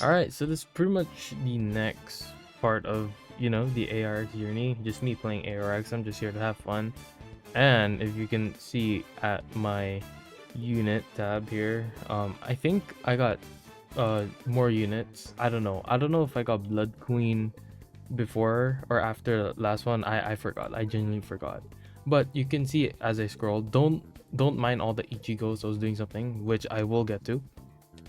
Alright, so this is pretty much the next part of, the ARX journey. Just me playing ARX. I'm just here to have fun. And if you can see at my unit tab here, I think I got more units. I don't know. I don't know if I got Blood Queen before or after the last one. I forgot. I genuinely forgot. But you can see as I scroll. Don't mind all the Ichigos. I was doing something, which I will get to.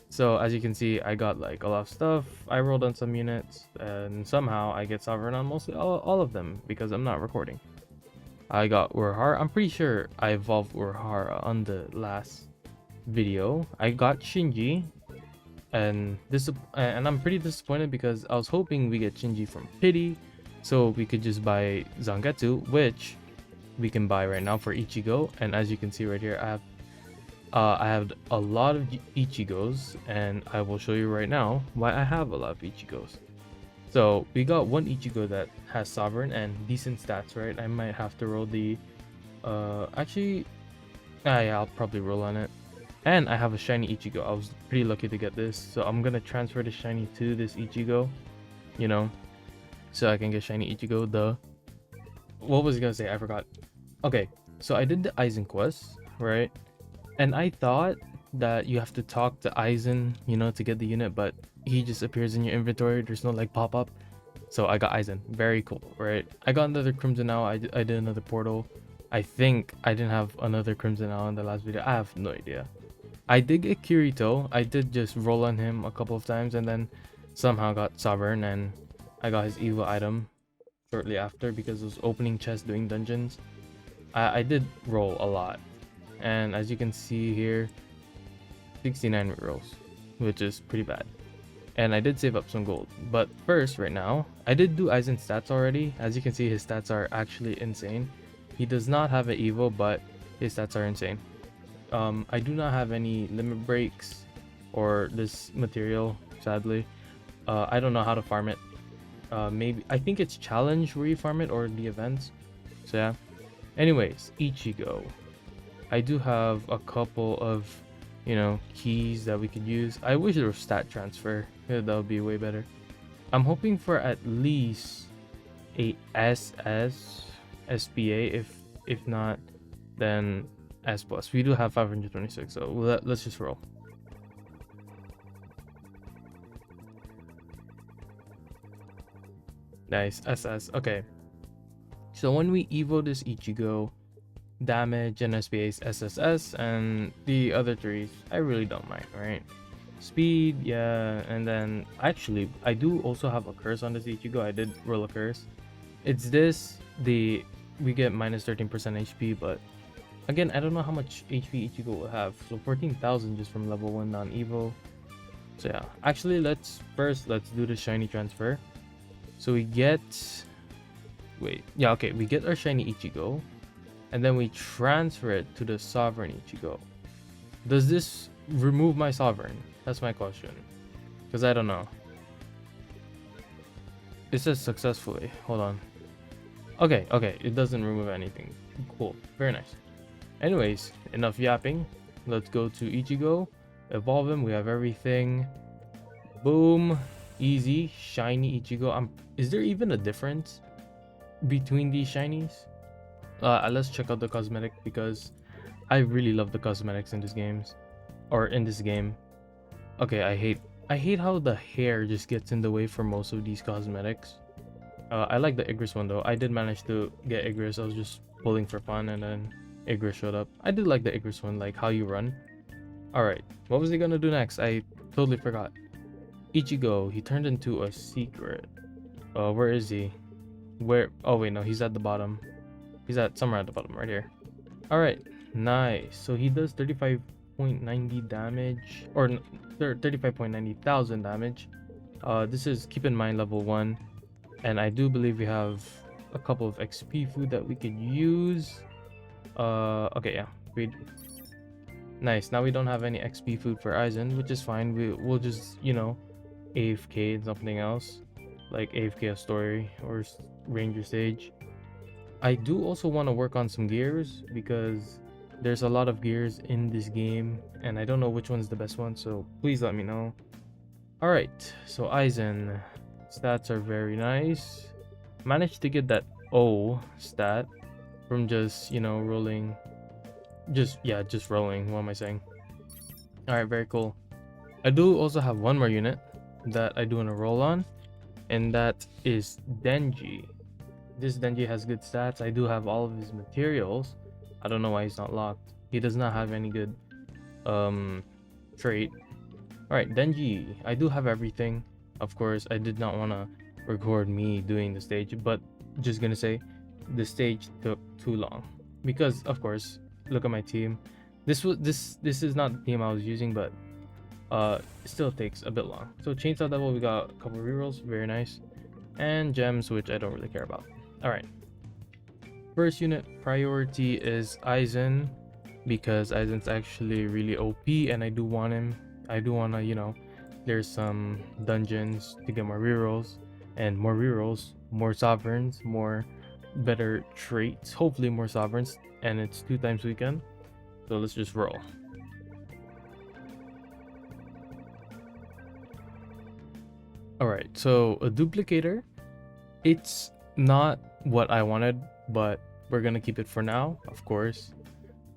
So as you can see, I got like a lot of stuff. I rolled on some units, and somehow I get sovereign on mostly all of them because I'm not recording. I got Urahara. I'm pretty sure I evolved Urahara on the last video. I got Shinji, and I'm pretty disappointed because I was hoping we get Shinji from Pity, so we could just buy Zangetsu, which we can buy right now for Ichigo. And as you can see right here, I have a lot of Ichigos, and I will show you right now why I have a lot of Ichigos. So we got one Ichigo that has Sovereign and decent stats, right? I might have to roll the, yeah, I'll probably roll on it. And I have a shiny Ichigo. I was pretty lucky to get this, so I'm gonna transfer the shiny to this Ichigo, so I can get shiny Ichigo. What was I gonna say? I forgot. Okay, so I did the Aizen quest, right? And I thought that you have to talk to Aizen, to get the unit, but he just appears in your inventory. There's no like pop-up. So I got Aizen. Very cool, right? I got another Crimson now. I did another portal. I think I didn't have another Crimson now in the last video. I have no idea. I did get Kirito. I did just roll on him a couple of times and then somehow got Sovereign, and I got his evil item shortly after because it was opening chests doing dungeons. I did roll a lot. And as you can see here, 69 rolls, which is pretty bad. And I did save up some gold. But first, right now, I did do Aizen's stats already. As you can see, his stats are actually insane. He does not have an Evo, but his stats are insane. I do not have any limit breaks or this material, sadly. I don't know how to farm it. Maybe I think it's challenge where you farm it or the events. So yeah. Anyways, Ichigo. I do have a couple of, keys that we could use. I wish there was stat transfer. Yeah, that would be way better. I'm hoping for at least a SPA. If not, then S plus. We do have 526, so let's just roll. Nice, SS. Okay. So when we evo this Ichigo, damage and SPA's SSS, and the other threes I really don't mind, right? Speed, yeah. And then actually I do also have a curse on this Ichigo. I did roll a curse. It's this, we get minus 13% HP, but again, I don't know how much HP Ichigo will have. So 14,000 just from level 1 non-evo. So yeah, actually let's do the shiny transfer. So we get, we get our shiny Ichigo, and then we transfer it to the Sovereign Ichigo. Does this remove my Sovereign? That's my question, because I don't know. It says successfully. Hold on. Okay, it doesn't remove anything. Cool, very nice. Anyways, enough yapping. Let's go to Ichigo, evolve him. We have everything. Boom, easy. Shiny Ichigo. Is there even a difference between these shinies? Let's check out the cosmetic because I really love the cosmetics in this game. Okay, I hate how the hair just gets in the way for most of these cosmetics. I like the Igris one though. I did manage to get Igris. I was just pulling for fun and then Igris showed up. I did like the Igris one, like how you run. Alright, what was he gonna do next? I totally forgot. Ichigo, he turned into a secret. Where is he? Oh wait, no, he's at the bottom. He's at somewhere at the bottom right here. Alright, nice. So he does 35.90 damage, or 35.90 thousand damage. This is, keep in mind, level 1, and I do believe we have a couple of XP food that we could use. Okay, yeah, nice. Now we don't have any XP food for Aizen, which is fine. We'll just, AFK and something else, like AFK a story or Ranger Stage. I do also want to work on some gears because there's a lot of gears in this game and I don't know which one's the best one, so please let me know. Alright, so Aizen. Stats are very nice. Managed to get that O stat from just, rolling. Just rolling. What am I saying? Alright, very cool. I do also have one more unit that I do want to roll on, and that is Denji. This Denji has good stats. I do have all of his materials. I don't know why he's not locked. He does not have any good trait. Alright, Denji. I do have everything. Of course, I did not want to record me doing the stage, but just gonna say the stage took too long because, of course, look at my team. This is not the team I was using, but it still takes a bit long. So Chainsaw Devil, we got a couple rerolls, very nice, and gems, which I don't really care about. All right, first unit priority is Aizen because Aizen's actually really OP, and I do want him. I do want to, clear some dungeons to get more rerolls, and more rerolls, more sovereigns, more better traits, hopefully more sovereigns, and it's 2 times weekend. So let's just roll. Alright, so a duplicator, it's not what I wanted, but we're gonna keep it for now. Of course,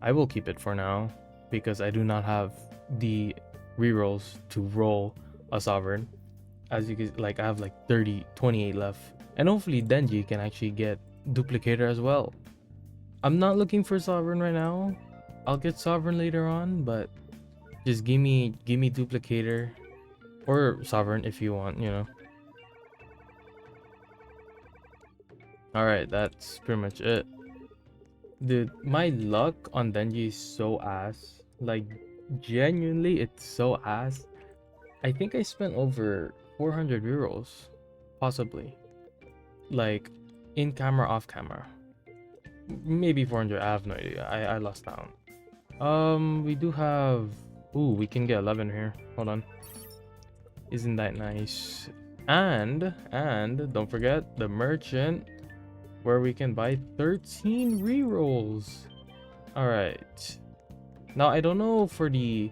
I will keep it for now because I do not have the rerolls to roll a sovereign. As you can, like, I have like 28 left, and hopefully Denji can actually get duplicator as well. I'm not looking for sovereign right now. I'll get sovereign later on, but just give me duplicator or sovereign if you want, All right, that's pretty much it. Dude, my luck on Denji is so ass. Like, genuinely, it's so ass. I think I spent over 400 euros, possibly. Like, in camera, off camera. Maybe 400, I have no idea. I lost count. We do have... Ooh, we can get 11 here. Hold on. Isn't that nice? And don't forget the merchant, where we can buy 13 rerolls. Alright. Now, I don't know for the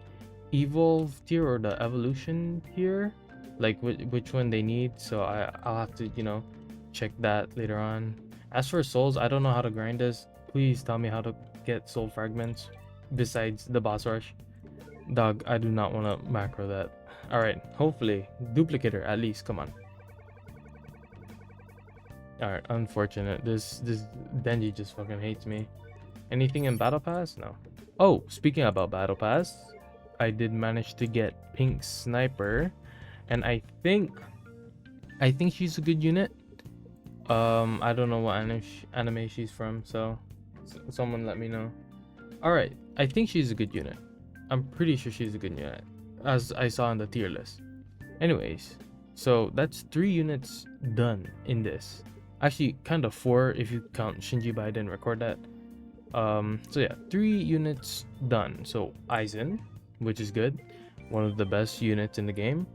evolve tier or the evolution tier, like which one they need, so I'll have to, check that later on. As for souls, I don't know how to grind this. Please tell me how to get soul fragments besides the boss rush. Dog, I do not want to macro that. Alright, hopefully duplicator at least. Come on. Alright, unfortunate. This Denji just fucking hates me. Anything in battle pass? No. Oh, speaking about battle pass, I did manage to get pink sniper, and I think she's a good unit. I don't know what anime she's from, so someone let me know. Alright, I think she's a good unit. I'm pretty sure she's a good unit, as I saw on the tier list. Anyways, so that's 3 units done in this. Actually, kind of 4 if you count Shinji, but I didn't record that. So yeah, 3 units done. So Aizen, which is good, one of the best units in the game.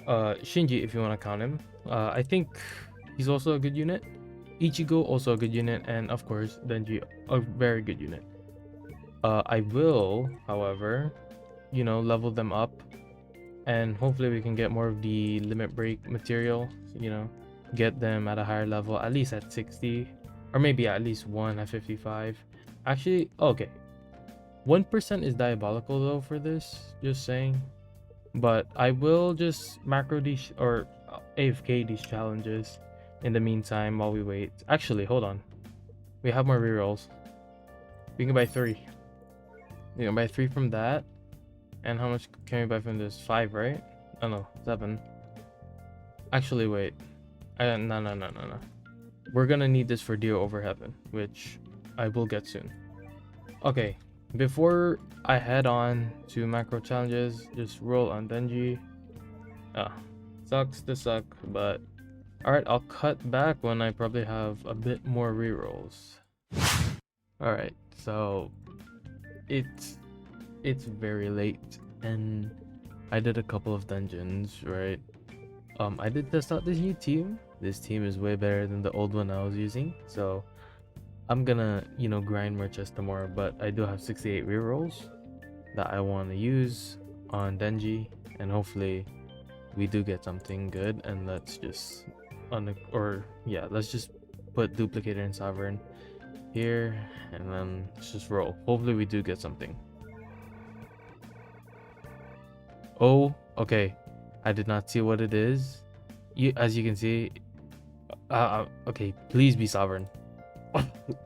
Shinji, if you want to count him, I think he's also a good unit. Ichigo, also a good unit, and of course Denji, a very good unit. I will, however, level them up, and hopefully we can get more of the limit break material, get them at a higher level, at least at 60, or maybe at least 1 at 55. Actually, okay, 1% is diabolical though for this, just saying. But I will just macro these or AFK these challenges in the meantime while we wait. Actually, hold on, we have more rerolls. We can buy 3. We can buy 3 from that. And how much can we buy from this? 5, right? Oh no, 7. Actually, wait. No. We're gonna need this for Dear Over Heaven, which I will get soon. Okay, before I head on to macro challenges, just roll on Denji. Sucks to suck, but alright, I'll cut back when I probably have a bit more rerolls. Alright, so it's very late, and I did a couple of dungeons, right? I did test out this new team. This team is way better than the old one I was using, so I'm gonna, grind more chests tomorrow. But I do have 68 rerolls that I want to use on Denji, and hopefully we do get something good, and let's just let's just put duplicator and sovereign here, and then let's just roll. Hopefully we do get something. Oh, okay. I did not see what it is. As you can see, okay, please be sovereign.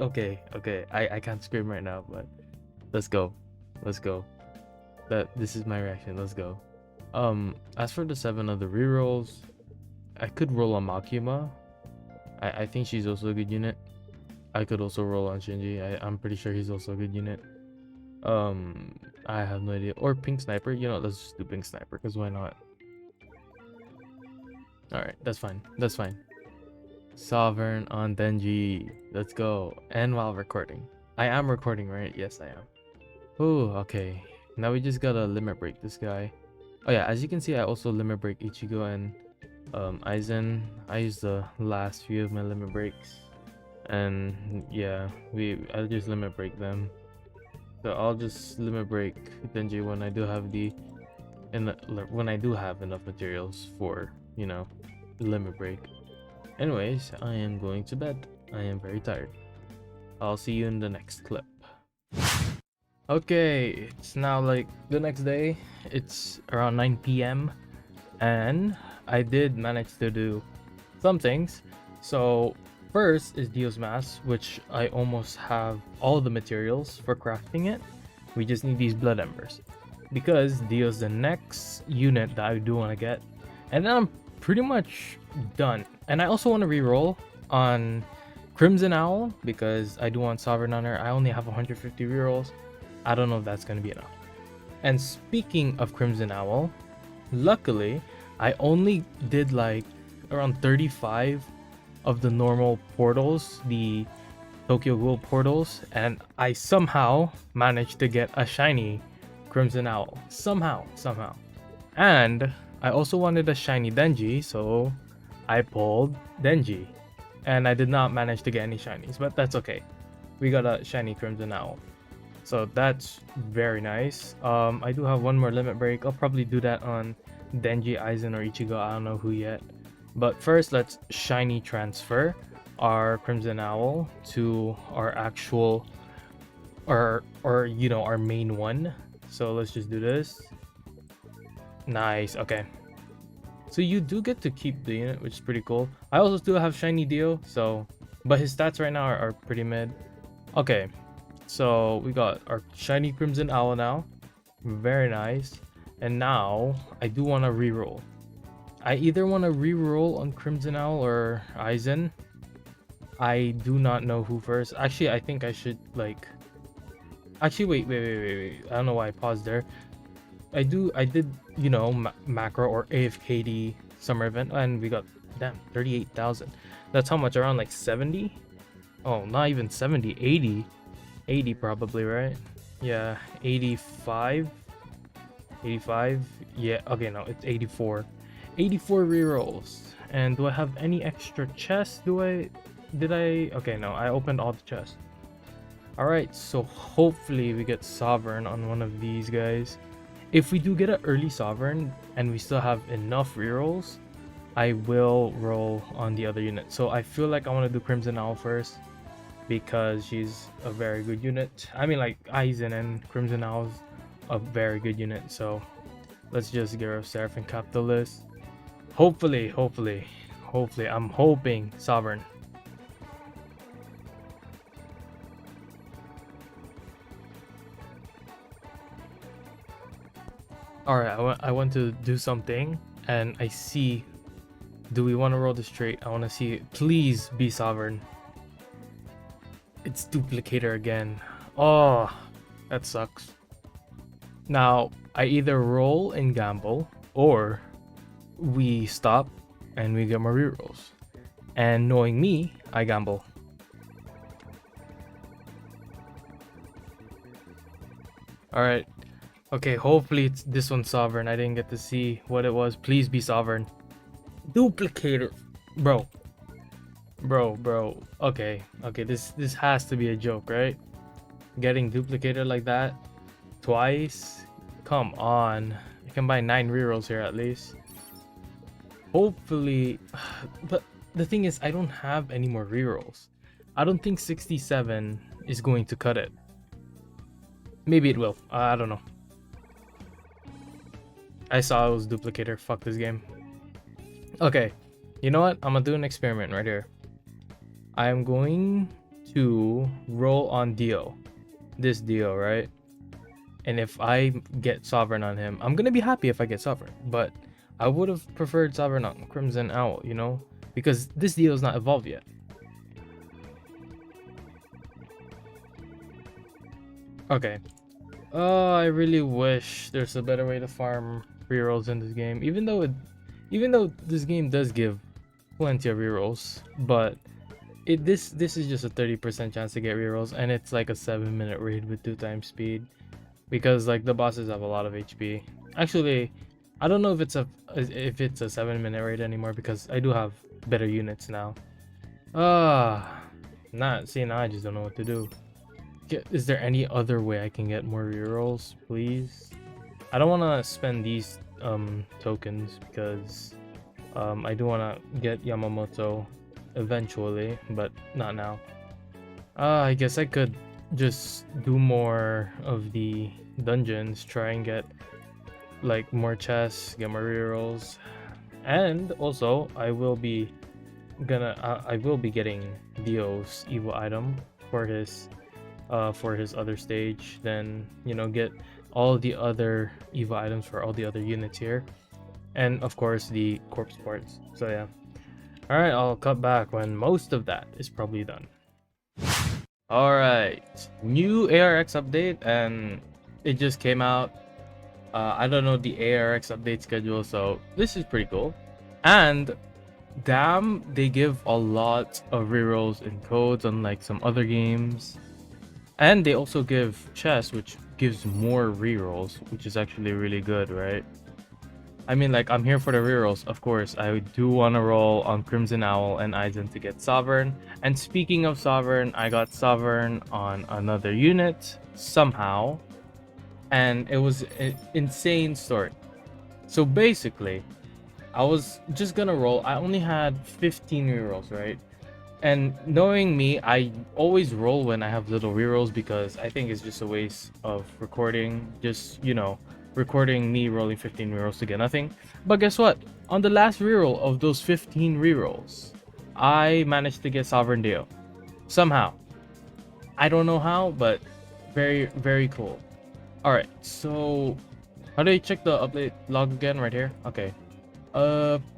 Okay, I can't scream right now, but let's go. This is my reaction. Let's go. As for the 7 of the rerolls, I could roll on Makima. I think she's also a good unit. I could also roll on Shinji. I'm pretty sure he's also a good unit. I have no idea. Or Pink Sniper. You know, let's just do Pink Sniper, because why not? Alright, that's fine. Sovereign on Denji. Let's go. And while recording. I am recording, right? Yes, I am. Oh, okay. Now we just gotta limit break this guy. Oh yeah, as you can see, I also limit break Ichigo and Aizen. I used the last few of my limit breaks. And yeah, I'll just limit break them. So I'll just limit break Denji when I do have enough materials for, you know, limit break. Anyways, I am going to bed. I am very tired. I'll see you in the next clip. Okay, it's now like the next day. It's around 9 p.m. and I did manage to do some things. So first is Dio's Mask, which I almost have all the materials for crafting it. We just need these blood embers, because Dio's the next unit that I do want to get, and then I'm pretty much done. And I also want to reroll on Crimson Owl, because I do want Sovereign on her. I only have 150 rerolls. I don't know if that's going to be enough. And speaking of Crimson Owl, luckily I only did like around 35 of the normal portals, the Tokyo Ghoul portals, and I somehow managed to get a shiny Crimson Owl. Somehow. And I also wanted a shiny Denji, so I pulled Denji. And I did not manage to get any shinies, but that's okay. We got a shiny Crimson Owl. So that's very nice. I do have one more limit break. I'll probably do that on Denji, Aizen, or Ichigo. I don't know who yet. But first, let's shiny transfer our Crimson Owl to our actual, or you know, our main one. So let's just do this. Nice. Okay. So you do get to keep the unit, which is pretty cool. I also still have shiny Dio, so, but his stats right now are pretty mid. Okay. So we got our shiny Crimson Owl now. Very nice. And now I do want to reroll. I either want to reroll on Crimson Owl or Aizen. I do not know who first. Actually, I think I should like. Actually, wait. I don't know why I paused there. I did, you know, macro or AFKD summer event, and we got, damn, 38,000. That's how much? Around like 70? Oh, not even 70, 80 probably, right? Yeah, 85. Yeah, okay, no, it's 84 rerolls. And do I have any extra chests? Okay, no, I opened all the chests. All right, so hopefully we get Sovereign on one of these guys. If we do get an early Sovereign and we still have enough rerolls, I will roll on the other unit. So I feel like I want to do Crimson Owl first, because she's a very good unit. I mean, like, Aizen and Crimson Owl's a very good unit. So let's just get rid of Seraphim Capitalist. Hopefully, I'm hoping Sovereign. Alright, I want to do something, and I see, do we want to roll this straight? I want to see it. Please be Sovereign. It's Duplicator again. Oh, that sucks. Now, I either roll and gamble, or we stop and we get more rerolls. And knowing me, I gamble. Alright. Okay, hopefully it's this one Sovereign. I didn't get to see what it was. Please be Sovereign. Duplicator. Bro. Okay, this has to be a joke, right? Getting Duplicator like that twice? Come on. I can buy 9 rerolls here at least. Hopefully, but the thing is, I don't have any more rerolls. I don't think 67 is going to cut it. Maybe it will. I don't know. I saw it was duplicator. Fuck this game. Okay, you know what? I'm gonna do an experiment right here. I'm going to roll on Dio. This Dio, right? And if I get Sovereign on him, I'm gonna be happy if I get Sovereign. But I would have preferred Sovereign on Crimson Owl, you know? Because this Dio is not evolved yet. Okay. Oh, I really wish there's a better way to farm rerolls in this game. Even though this game does give plenty of rerolls, but this is just a 30% chance to get rerolls, and it's like a 7-minute raid with 2 times speed, because like the bosses have a lot of HP. Actually, I don't know if it's a 7-minute raid anymore, because I do have better units now. Now I just don't know what to do. Is there any other way I can get more rerolls, please? I don't want to spend these tokens, because I do want to get Yamamoto eventually, but not now. I guess I could just do more of the dungeons, try and get like more chests, get more rerolls, and also I will be getting Dio's evil item for his other stage. Then, you know, get all the other evil items for all the other units here, and of course the corpse parts. So yeah. Alright, I'll cut back when most of that is probably done. Alright, new ARX update, and it just came out. I don't know the ARX update schedule, so this is pretty cool. And damn, they give a lot of rerolls and codes, unlike some other games. And they also give chests, which gives more rerolls, which is actually really good, right? I mean, like, I'm here for the rerolls, of course. I do want to roll on Crimson Owl and Aizen to get Sovereign. And speaking of Sovereign, I got Sovereign on another unit somehow. And it was an insane story. So basically, I was just gonna roll. I only had 15 rerolls, right? And knowing me, I always roll when I have little rerolls, because I think it's just a waste of recording. Just, you know, recording me rolling 15 rerolls to get nothing. But guess what? On the last reroll of those 15 rerolls, I managed to get Sovereign Dio. Somehow. I don't know how, but very, very cool. Alright, so how do you check the update log again? Right here? Okay.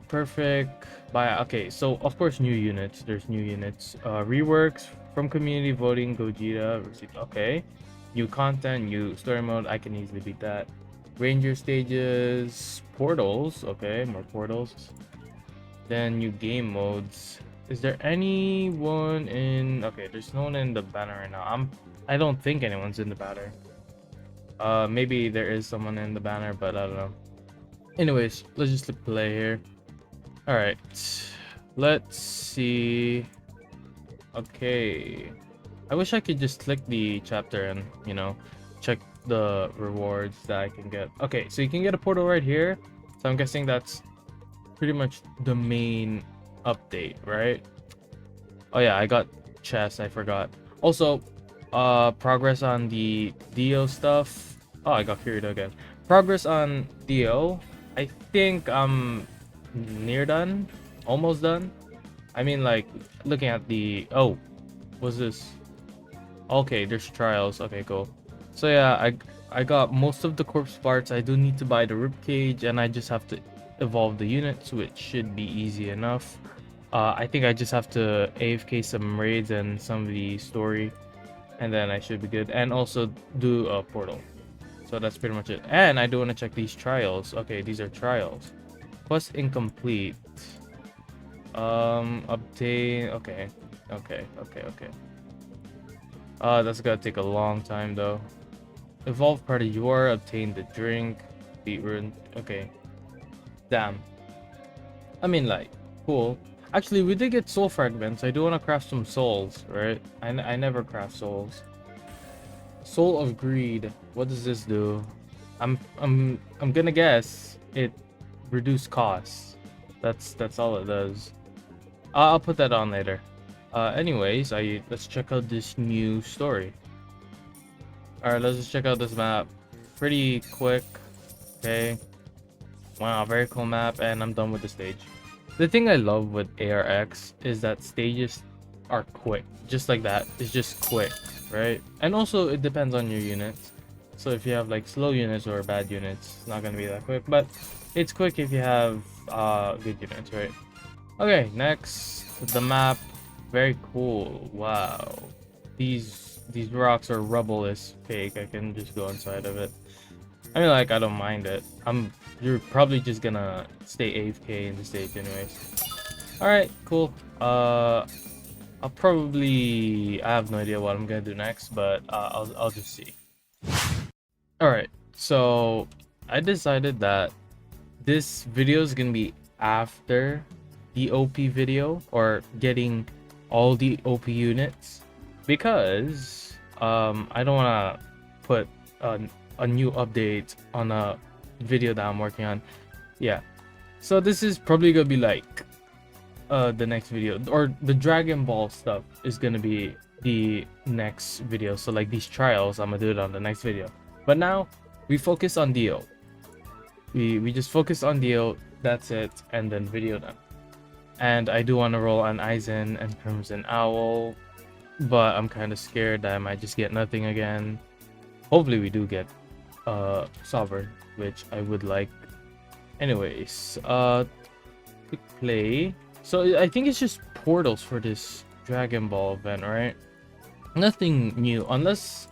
Perfect. Okay, so of course new units. There's new units. Reworks from community voting, Gogeta received. Okay. New content, new story mode. I can easily beat that. Ranger stages, portals. Okay, more portals. Then new game modes. Is there anyone in? Okay, there's no one in the banner right now. I don't think anyone's in the banner. Maybe there is someone in the banner, but I don't know. Anyways, let's just click play here. All right, let's see. Okay, I wish I could just click the chapter and, you know, check the rewards that I can get. Okay, so you can get a portal right here. So I'm guessing that's pretty much the main update, right? Oh yeah, I got chest. I forgot. Also, progress on the Dio stuff. Oh, I got Kirito again. Progress on Dio. I think I'm near done, almost done. I mean, like, looking at the what's this? Okay, there's trials. Okay, cool. So yeah, I got most of the corpse parts. I do need to buy the rib cage, and I just have to evolve the units, which should be easy enough. I think I just have to AFK some raids and some of the story, and then I should be good. And also do a portal. So that's pretty much it. And I do want to check these trials. Okay, these are trials. Quest incomplete. Obtain. Okay. That's gonna take a long time though. Evolve party. You are obtain the drink. Beat rune. Okay. Damn. I mean, like, cool. Actually, we did get soul fragments. I do want to craft some souls, right? I never craft souls. Soul of greed. What does this do? I'm gonna guess it reduce costs. That's all it does. I'll put that on later. Anyways, let's check out this new story. All right, let's just check out this map. Pretty quick. Okay. Wow, very cool map, and I'm done with the stage. The thing I love with ARX is that stages are quick, just like that. It's just quick, right? And also it depends on your units. So if you have like slow units or bad units, it's not gonna be that quick. But it's quick if you have good units, right? Okay, next the map. Very cool. Wow, these rocks or rubble is fake. I can just go inside of it. I mean, like, I don't mind it. You're probably just gonna stay AFK in the stage anyways. All right, cool. I have no idea what I'm gonna do next, but I'll just see. All right, so I decided that this video is gonna be after the OP video, or getting all the OP units, because I don't want to put a new update on a video that I'm working on. Yeah, so this is probably gonna be like the next video, or the Dragon Ball stuff is gonna be the next video. So like these trials, I'm gonna do it on the next video. But now we focus on Dio. We just focus on Dio. That's it, and then video done. And I do want to roll on Aizen and Crimson Owl, but I'm kind of scared that I might just get nothing again. Hopefully we do get Sovereign, which I would like. Anyways, quick play. So I think it's just portals for this Dragon Ball event, right? Nothing new, unless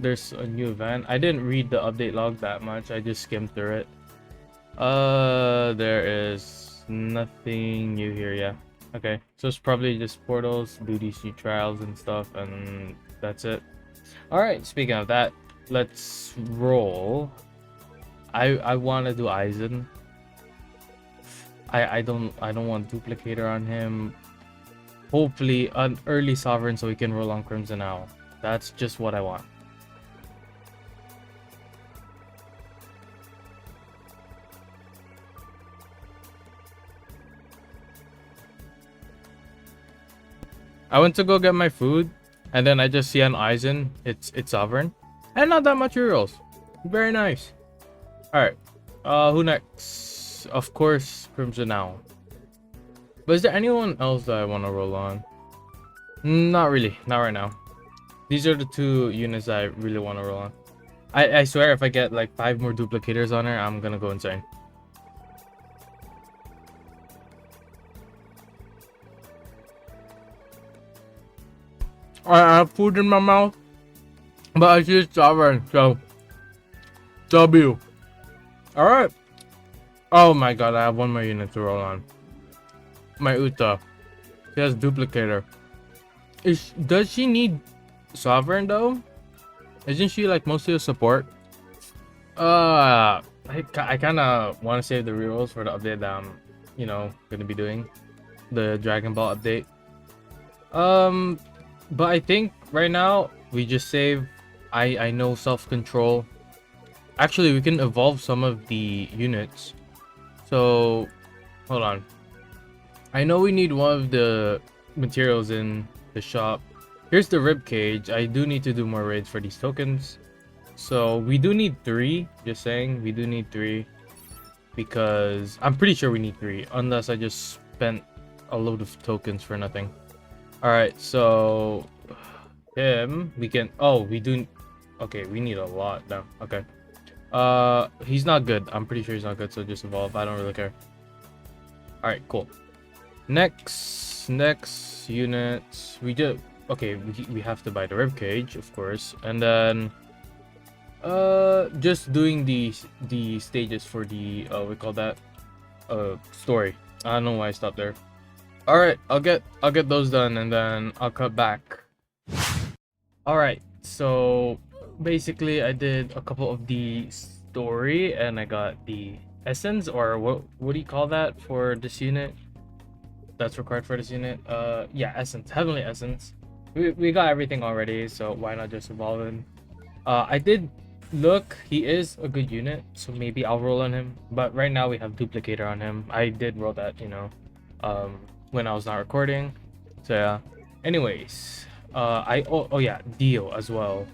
there's a new event. I didn't read the update log that much. I just skimmed through it. There is nothing new here. Yeah, okay, so it's probably just portals, do these new trials and stuff, and that's it. All right, speaking of that, let's roll. I want to do Aizen. I don't want duplicator on him. Hopefully an early Sovereign so we can roll on Crimson Owl. That's just what I want. I went to go get my food, and then I just see an Aizen. It's Sovereign, and not that much heroes. Very nice. All right, who next? Of course, Crimson Owl. But is there anyone else that I want to roll on? Not really, not right now. These are the two units that I really want to roll on. I swear, if I get like 5 more duplicators on her, I'm gonna go insane. I have food in my mouth, but I see Sovereign, so W. All right. Oh my god, I have 1 more unit to roll on. My Uta. She has duplicator. Does she need Sovereign though? Isn't she like mostly a support? I kind of want to save the rerolls for the update that I'm, gonna be doing, the Dragon Ball update. But I think right now we just save. I know self-control. Actually, we can evolve some of the units. So, hold on. I know we need one of the materials in the shop. Here's the rib cage. I do need to do more raids for these tokens. So we do need 3. Just saying, we do need 3. Because I'm pretty sure we need 3. Unless I just spent a load of tokens for nothing. Alright, so him, we can, we do, okay, we need a lot now. Okay. He's not good. I'm pretty sure he's not good, so just evolve. I don't really care. Alright, cool. Next units. We have to buy the rib cage, of course. And then just doing the stages for the we call that story. I don't know why I stopped there. All right, I'll get those done, and then I'll cut back. All right, so basically I did a couple of the story, and I got the essence, or what do you call that for this unit that's required for this unit? Yeah, essence, heavenly essence. We got everything already, so why not just evolve it? I did look, he is a good unit, so maybe I'll roll on him. But right now we have duplicator on him. I did roll that, um, when I was not recording. So yeah. Anyways, oh yeah, Dio as well.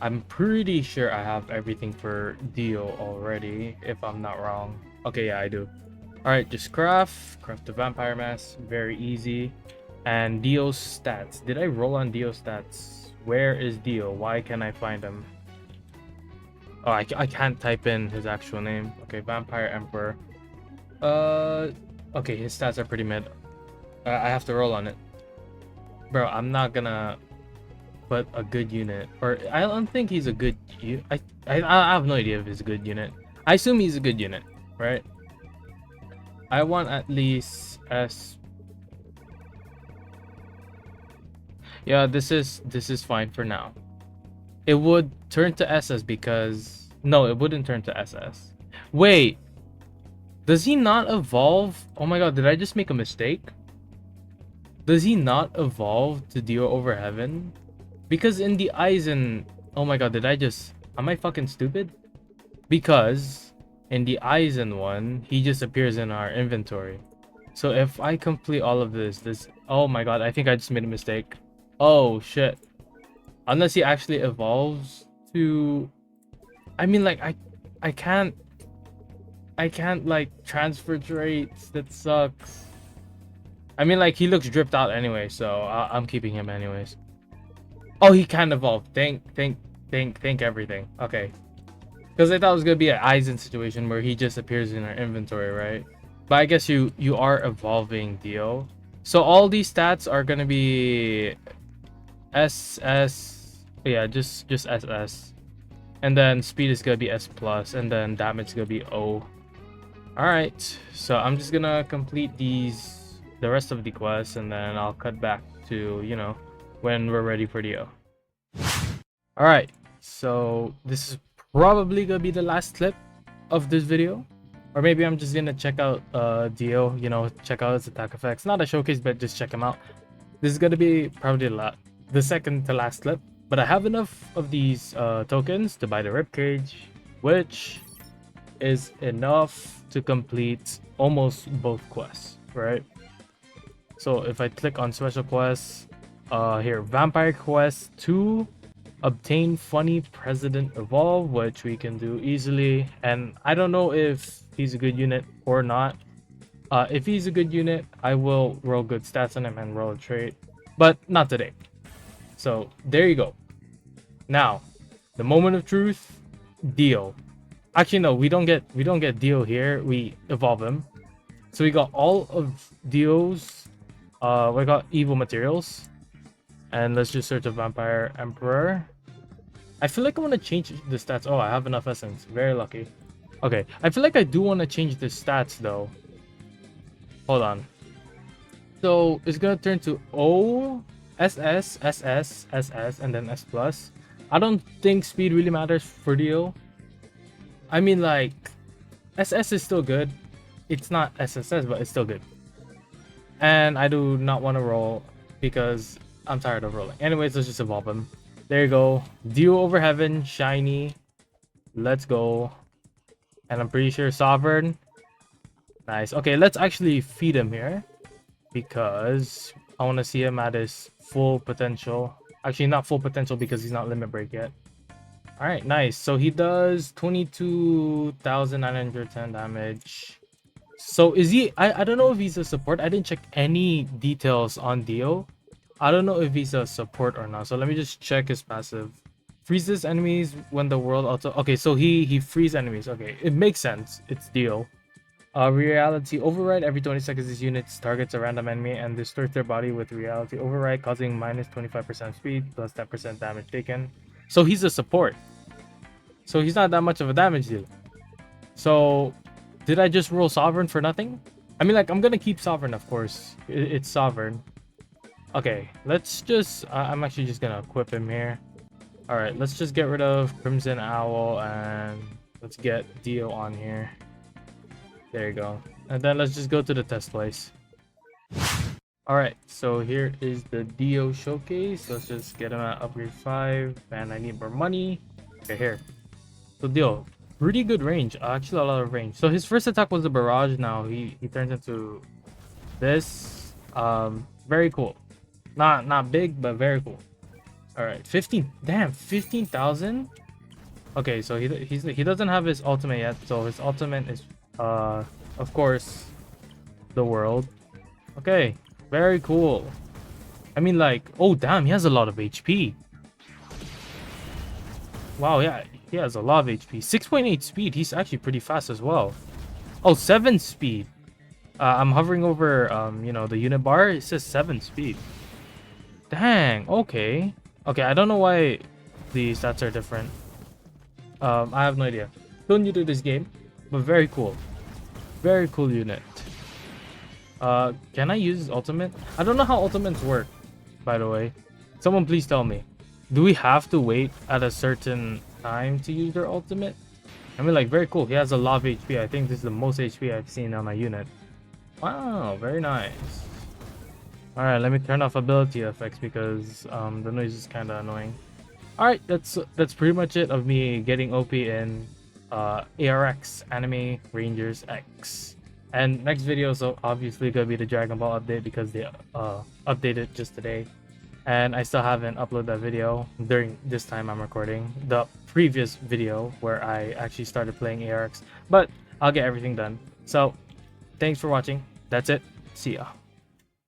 I'm pretty sure I have everything for Dio already, if I'm not wrong. Okay, yeah, I do. All right, just craft the vampire mask, very easy. And Dio's stats. Did I roll on Dio's stats? Where is Dio? Why can't I find him? Oh, I can't type in his actual name. Okay, Vampire Emperor. Okay, his stats are pretty mid. I have to roll on it. Bro, I'm not gonna put a good unit. Or, I don't think he's a good... I have no idea if he's a good unit. I assume he's a good unit, right? I want at least S... Yeah, this is fine for now. It would turn to SS because... No, it wouldn't turn to SS. Wait! Does he not evolve? Oh my god, did I just make a mistake? Does he not evolve to Dio over Heaven? Because in the Eisen... Oh my god, did I just... Am I fucking stupid? Because in the Eisen one, he just appears in our inventory. So if I complete all of this... Oh my god, I think I just made a mistake. Oh shit. Unless he actually evolves to... I mean, like, I can't like transfer traits. That sucks. I mean, like, he looks dripped out anyway, so I'm keeping him anyways. Oh, he can evolve. Think everything. Okay. Because I thought it was gonna be an Aizen situation where he just appears in our inventory, right? But I guess you are evolving Dio. So all these stats are gonna be SS. Yeah, just SS. And then speed is gonna be S plus, and then damage is gonna be O. Alright, so I'm just gonna complete the rest of the quests, and then I'll cut back to, when we're ready for Dio. Alright, so this is probably gonna be the last clip of this video. Or maybe I'm just gonna check out Dio, check out his attack effects. Not a showcase, but just check him out. This is gonna be probably the second to last clip. But I have enough of these tokens to buy the ribcage, which is enough to complete almost both quests, right? So if I click on special quests, here, Vampire Quest 2, obtain Funny President Evolve, which we can do easily. And I don't know if he's a good unit or not. If he's a good unit, I will roll good stats on him and roll a trait, but not today. So there you go. Now, the moment of truth, Dio. Actually, no, we don't get Dio here. We evolve him. So we got all of Dio's. We got evil materials, and let's just search a Vampire Emperor. I feel like I want to change the stats. Oh, I have enough essence. Very lucky. Okay, I feel like I do want to change the stats though. Hold on. So it's gonna turn to O. SS, SS, SS, and then S plus. I don't think speed really matters for Dio. I mean, like, SS is still good. It's not SSS, but it's still good. And I do not want to roll because I'm tired of rolling. Anyways, let's just evolve him. There you go. Dio over Heaven, shiny. Let's go. And I'm pretty sure Sovereign. Nice. Okay, let's actually feed him here, because I want to see him at his full potential. Actually, not full potential because he's not limit break yet. All right, nice. So he does 22,910 damage. So is he... I don't know if he's a support. I didn't check any details on Dio. I don't know if he's a support or not. So let me just check his passive. Freezes enemies when the world also... Okay, so he frees enemies. Okay, it makes sense. It's Dio. Reality override. Every 20 seconds, this unit targets a random enemy and distorts their body with reality override, causing minus 25% speed plus 10% damage taken. So he's a support. So he's not that much of a damage dealer. So did I just roll Sovereign for nothing? I mean, like, I'm gonna keep Sovereign, of course. It's Sovereign. Okay, let's just... I'm actually just gonna equip him here. All right, let's just get rid of Crimson Owl and let's get Dio on here. There you go. And then let's just go to the test place. Alright, so here is the Dio showcase. Let's just get him at upgrade 5. And I need more money. Okay, here. So deal, pretty good range. Actually, a lot of range. So his first attack was the barrage. Now he turns into this. Very cool. Not big, but very cool. All right, 15. Damn, 15,000. Okay, so he doesn't have his ultimate yet. So his ultimate is of course the world. Okay, very cool. I mean, like, oh damn, he has a lot of HP. Wow, yeah, he has a lot of HP. 6.8 speed. He's actually pretty fast as well. Oh, 7 speed. I'm hovering over you know, the unit bar. It says 7 speed. Dang. Okay. Okay, I don't know why the stats are different. I have no idea. Still new to this game, but very cool. Very cool unit. Can I use his ultimate? I don't know how ultimates work, by the way. Someone please tell me. Do we have to wait at a certain time to use their ultimate? I mean, like, very cool. He has a lot of HP. I think this is the most HP I've seen on a unit. Wow, very nice. Alright, let me turn off ability effects because the noise is kind of annoying. Alright, that's pretty much it of me getting OP in ARX Anime Rangers X. And next video is obviously gonna be the Dragon Ball update because they updated just today. And I still haven't uploaded that video during this time I'm recording. The previous video where I actually started playing ARX. But I'll get everything done. So, thanks for watching. That's it. See ya.